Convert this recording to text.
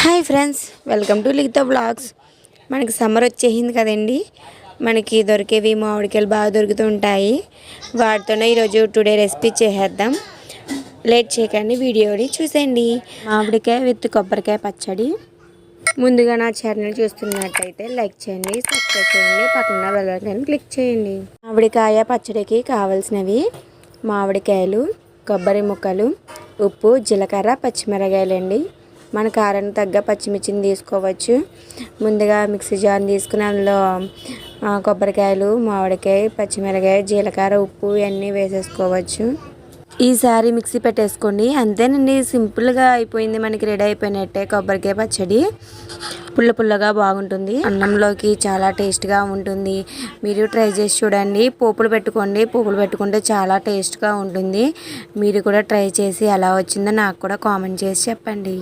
Hi friends, welcome to Likhitha blogs. మనకి summer వచ్చేసింది కదండి. మనకి దొరికేవి మామిడికాయలు బాగా దొరుకుతూ ఉంటాయి. వాటితోనే ఈరోజు టుడే రెసిపీ చేసేద్దాం. లేట్ చేయకండి, వీడియోని చూసేయండి. మామిడికాయ విత్ కొబ్బరికాయ పచ్చడి. ముందుగా నా ఛానల్ చూస్తున్నట్టయితే లైక్ చేయండి, సబ్స్క్రైబ్ చేయండి, పక్కన బెల్ ఐకాన్ క్లిక్ చేయండి. మామిడికాయ పచ్చడికి కావాల్సినవి మామిడికాయలు, కొబ్బరి ముక్కలు, ఉప్పు, జీలకర్ర, పచ్చిమిరకాయలండి. మన కారానికి తగ్గ పచ్చిమిర్చిని తీసుకోవచ్చు. ముందుగా మిక్సీ జార్ తీసుకుని అందులో కొబ్బరికాయలు, మామిడికాయ, పచ్చిమిరకాయ, జీలకర్ర, ఉప్పు ఇవన్నీ వేసేసుకోవచ్చు. ఈసారి మిక్సీ పెట్టేసుకోండి. అంతేనండి, సింపుల్గా అయిపోయింది. మనకి రెడీ అయిపోయినట్టే కొబ్బరికాయ పచ్చడి. పుల్ల పుల్లగా బాగుంటుంది, అన్నంలోకి చాలా టేస్ట్గా ఉంటుంది. మీరు ట్రై చేసి చూడండి. పోపులు పెట్టుకోండి, పోపులు పెట్టుకుంటే చాలా టేస్ట్గా ఉంటుంది. మీరు కూడా ట్రై చేసి ఎలా వచ్చిందో నాకు కూడా కామెంట్ చేసి చెప్పండి.